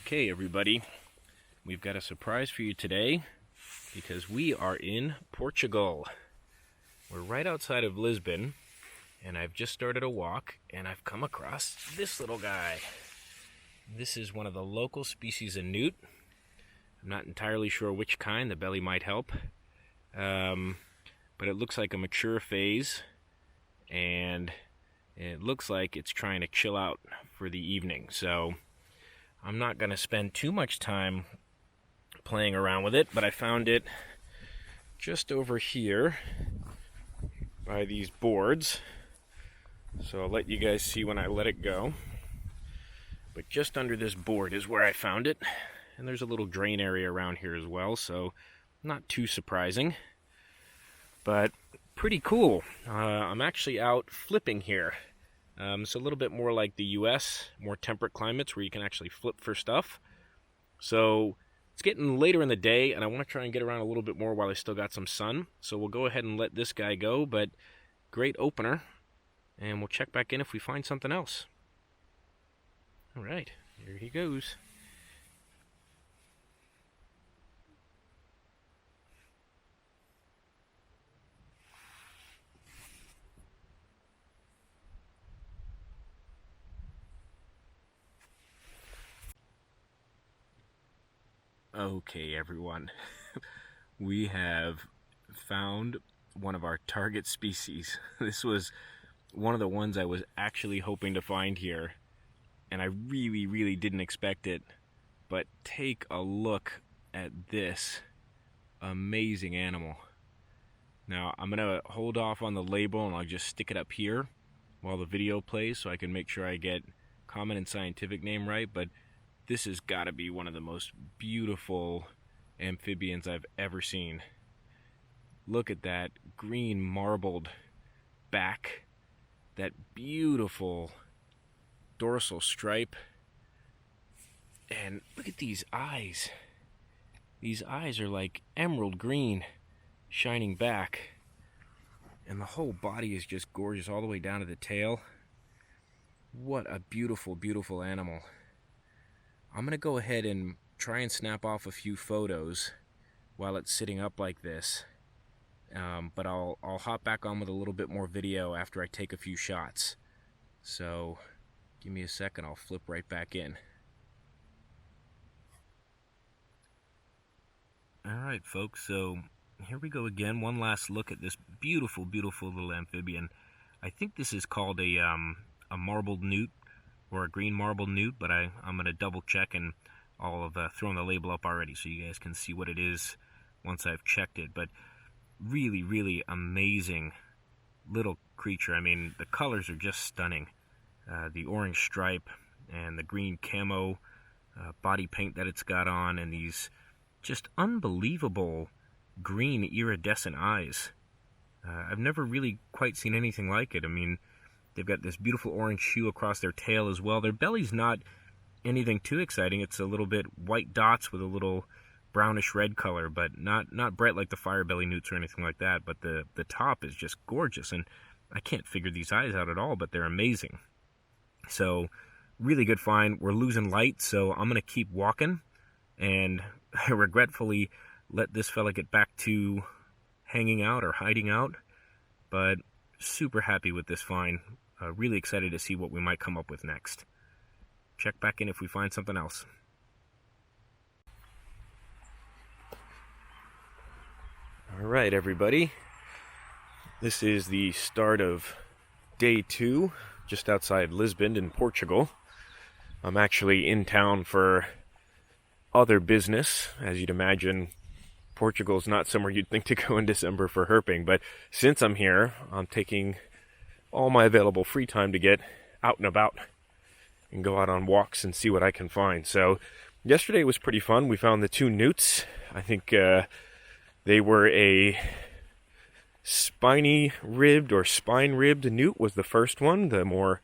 Okay, everybody, we've got a surprise for you today because we are in Portugal. We're right outside of Lisbon, and I've just started a walk, and I've come across this little guy. This is one of the local species of newt. I'm not entirely sure which kind. The belly might help. But it looks like a mature phase, and it looks like it's trying to chill out for the evening. So I'm not going to spend too much time playing around with it, but I found it just over here by these boards. So I'll let you guys see when I let it go. But just under this board is where I found it. And there's a little drain area around here as well, so not too surprising. But pretty cool. I'm actually out flipping here. It's a little bit more like the US, more temperate climates where you can actually flip for stuff. So it's getting later in the day, and I want to try and get around a little bit more while I still got some sun. So we'll go ahead and let this guy go, but great opener. And we'll check back in if we find something else. All right, here he goes. Okay, everyone, we have found one of our target species. This was one of the ones I was actually hoping to find here, and I really didn't expect it. But take a look at this amazing animal. Now, I'm going to hold off on the label, and I'll just stick it up here while the video plays so I can make sure I get common and scientific name right, but this has got to be one of the most beautiful amphibians I've ever seen. Look at that green marbled back, that beautiful dorsal stripe, and look at these eyes. These eyes are like emerald green, shining back, and the whole body is just gorgeous all the way down to the tail. What a beautiful animal. I'm going to go ahead and try and snap off a few photos while it's sitting up like this. But I'll hop back on with a little bit more video after I take a few shots. So give me a second, I'll flip right back in. Alright folks, so here we go again. One last look at this beautiful little amphibian. I think this is called a marbled newt, or a green marbled newt, but I'm going to double check, and I'll have thrown the label up already so you guys can see what it is once I've checked it. But really amazing little creature. I mean, the colors are just stunning. The orange stripe and the green camo body paint that it's got on, and these just unbelievable green iridescent eyes. I've never really quite seen anything like it. I mean, they've got this beautiful orange hue across their tail as well. Their belly's not anything too exciting. It's a little bit white dots with a little brownish red color, but not bright like the fire belly newts or anything like that. But the top is just gorgeous, and I can't figure these eyes out at all, but they're amazing. So really good find. We're losing light, so I'm going to keep walking, and I regretfully let this fella get back to hanging out or hiding out, but super happy with this find. Really excited to see what we might come up with next. Check back in if we find something else. Alright, everybody. This is the start of day 2, just outside Lisbon in Portugal. I'm actually in town for other business. As you'd imagine, Portugal's not somewhere you'd think to go in December for herping, but since I'm here, I'm taking all my available free time to get out and about and go out on walks and see what I can find. So yesterday was pretty fun. We found the 2 newts. I think they were a spiny-ribbed or spine-ribbed newt was the first one, the more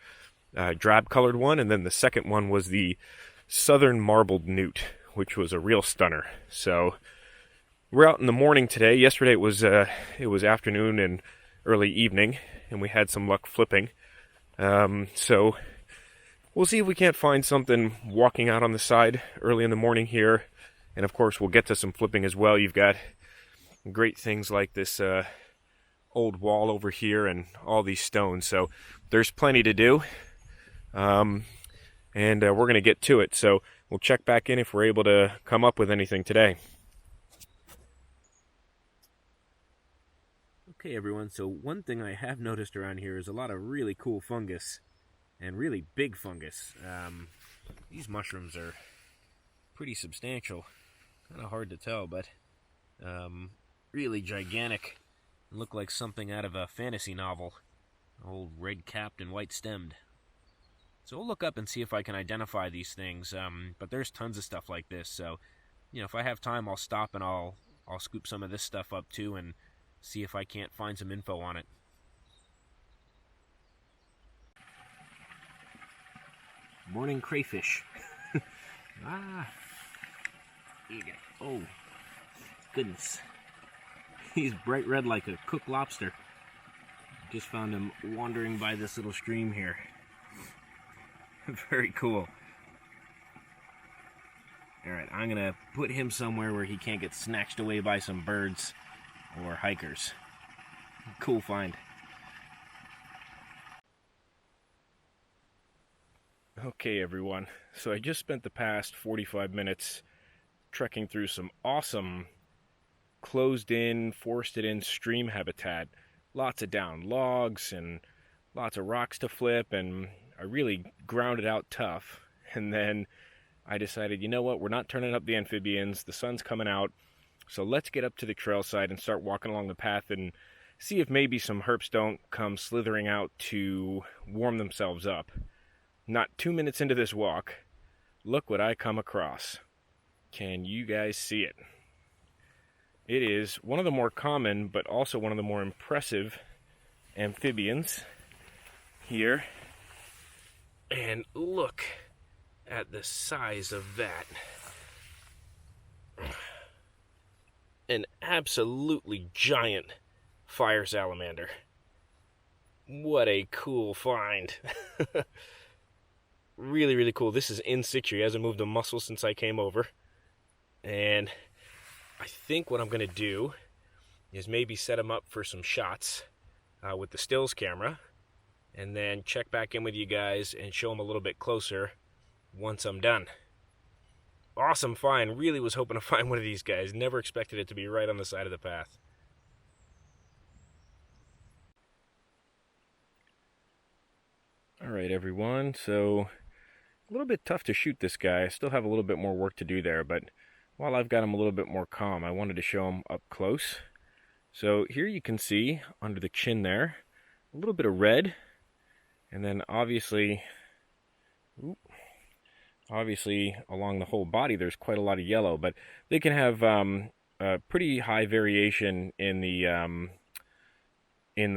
drab-colored one, and then the second one was the southern marbled newt, which was a real stunner. So we're out in the morning today. Yesterday it was afternoon and early evening, and we had some luck flipping. So we'll see if we can't find something walking out on the side early in the morning here. And of course, we'll get to some flipping as well. You've got great things like this old wall over here and all these stones. So there's plenty to do. And we're going to get to it. So we'll check back in if we're able to come up with anything today. Okay, everyone. So one thing I have noticed around here is a lot of really cool fungus. And really big fungus. These mushrooms are pretty substantial. Kind of hard to tell, but really gigantic. Look like something out of a fantasy novel. Old red-capped and white-stemmed. So we'll look up and see if I can identify these things. But there's tons of stuff like this. So, you know, if I have time, I'll stop and I'll scoop some of this stuff up too and see if I can't find some info on it. Morning crayfish. Ah, here you go. Oh, goodness. He's bright red like a cooked lobster. Just found him wandering by this little stream here. Very cool. Alright, I'm going to put him somewhere where he can't get snatched away by some birds or hikers. Cool find. Okay, everyone, so I just spent the past 45 minutes trekking through some awesome closed-in, forested-in stream habitat. Lots of down logs and lots of rocks to flip, and I really ground it out tough. And then I decided, you know what, we're not turning up the amphibians, the sun's coming out, so let's get up to the trail side and start walking along the path and see if maybe some herps don't come slithering out to warm themselves up. Not 2 minutes into this walk, look what I come across. Can you guys see it? It is one of the more common, but also one of the more impressive amphibians here. And look at the size of that. An absolutely giant fire salamander. What a cool find. Really, really cool. This is in situ. He hasn't moved a muscle since I came over. And I think what I'm going to do is maybe set him up for some shots with the stills camera. And then check back in with you guys and show him a little bit closer once I'm done. Awesome find. Really was hoping to find one of these guys. Never expected it to be right on the side of the path. Alright, everyone, so a little bit tough to shoot this guy. I still have a little bit more work to do there, but while I've got him a little bit more calm, I wanted to show him up close. So here you can see under the chin there a little bit of red, and then obviously along the whole body there's quite a lot of yellow, but they can have a pretty high variation in the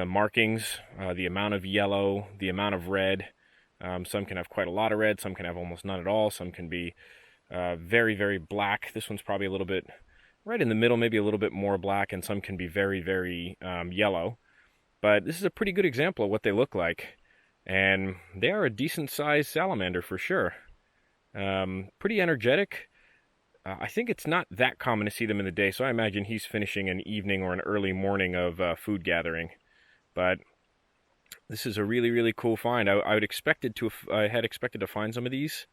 markings, the amount of yellow, the amount of red. Some can have quite a lot of red, some can have almost none at all, some can be very, very black. This one's probably a little bit right in the middle, maybe a little bit more black, and some can be very, very yellow. But this is a pretty good example of what they look like, and they are a decent-sized salamander for sure. Pretty energetic. I think it's not that common to see them in the day, so I imagine he's finishing an evening or an early morning of food gathering. But this is a really, really cool find. I had expected to find some of these.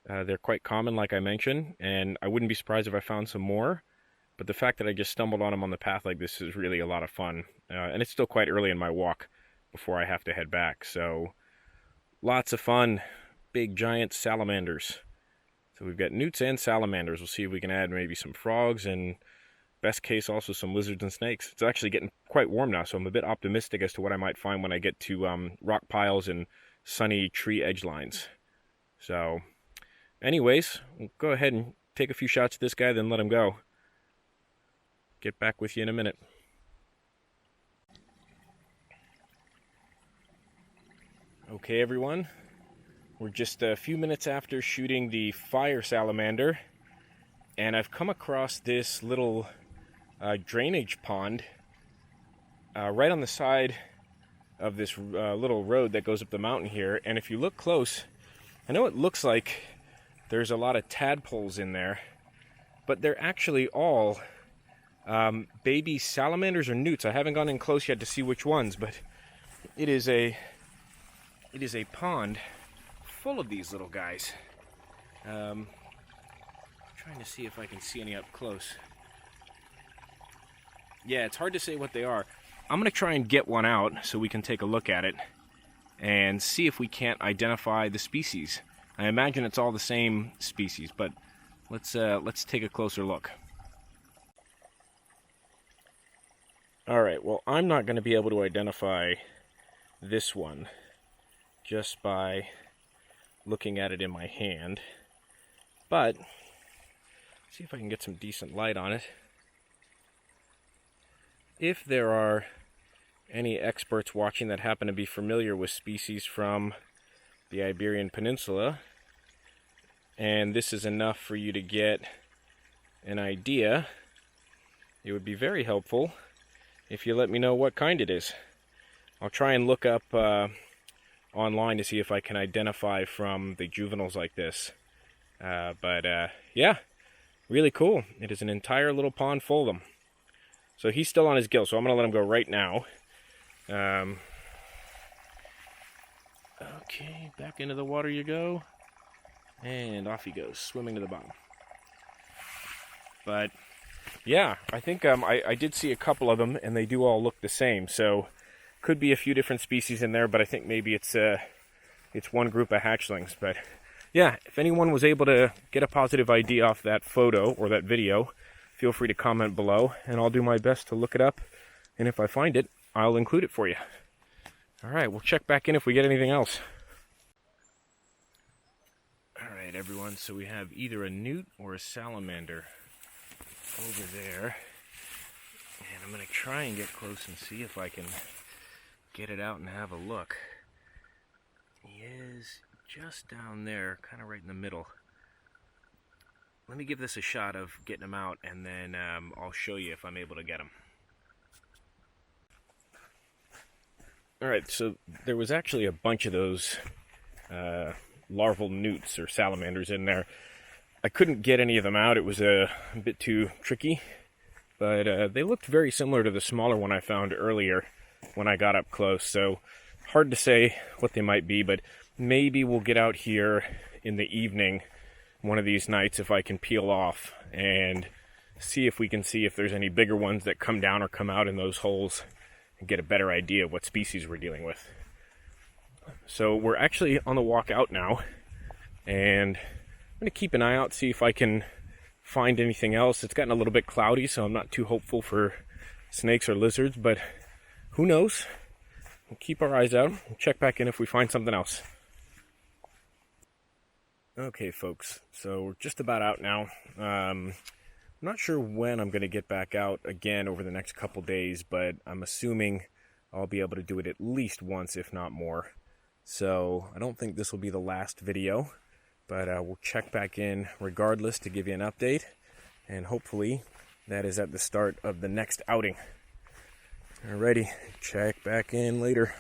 They're quite common, like I mentioned, and I wouldn't be surprised if I found some more. But the fact that I just stumbled on them on the path like this is really a lot of fun. And it's still quite early in my walk before I have to head back. So lots of fun. Big, giant salamanders. So we've got newts and salamanders. We'll see if we can add maybe some frogs and, best case, also some lizards and snakes. It's actually getting quite warm now, so I'm a bit optimistic as to what I might find when I get to rock piles and sunny tree edge lines. So anyways, we'll go ahead and take a few shots at this guy, then let him go. Get back with you in a minute. Okay, everyone. We're just a few minutes after shooting the fire salamander, and I've come across this little drainage pond right on the side of this little road that goes up the mountain here. And if you look close, I know it looks like there's a lot of tadpoles in there, but they're actually all baby salamanders or newts. I haven't gone in close yet to see which ones, but it is a pond full of these little guys. Trying to see if I can see any up close. Yeah, it's hard to say what they are. I'm going to try and get one out so we can take a look at it and see if we can't identify the species. I imagine it's all the same species, but let's take a closer look. Alright, well, I'm not going to be able to identify this one just by looking at it in my hand, but see if I can get some decent light on it. If there are any experts watching that happen to be familiar with species from the Iberian Peninsula, and this is enough for you to get an idea, it would be very helpful if you let me know what kind it is. I'll try and look up online to see if I can identify from the juveniles like this. Yeah, really cool. It is an entire little pond full of them. So he's still on his gill, so I'm going to let him go right now. Okay, back into the water you go. And off he goes, swimming to the bottom. But, yeah, I think I did see a couple of them, and they do all look the same. So, could be a few different species in there, but I think maybe it's one group of hatchlings. But, yeah, if anyone was able to get a positive ID off that photo or that video, feel free to comment below, and I'll do my best to look it up. And if I find it, I'll include it for you. Alright, we'll check back in if we get anything else. Alright, everyone, so we have either a newt or a salamander over there. And I'm going to try and get close and see if I can get it out and have a look. He is just down there, kind of right in the middle. Let me give this a shot of getting him out, and then I'll show you if I'm able to get him. Alright, so there was actually a bunch of those larval newts or salamanders in there. I couldn't get any of them out. It was a bit too tricky, but they looked very similar to the smaller one I found earlier when I got up close. So hard to say what they might be, but maybe we'll get out here in the evening one of these nights if I can peel off and see if we can see if there's any bigger ones that come down or come out in those holes and get a better idea of what species we're dealing with. So we're actually on the walk out now, and I'm going to keep an eye out, see if I can find anything else. It's gotten a little bit cloudy, so I'm not too hopeful for snakes or lizards, but who knows? We'll keep our eyes out and check back in if we find something else. Okay, folks, so we're just about out now. I'm not sure when I'm going to get back out again over the next couple days, but I'm assuming I'll be able to do it at least once, if not more. So I don't think this will be the last video, but we'll check back in regardless to give you an update, and hopefully that is at the start of the next outing. Alrighty, check back in later.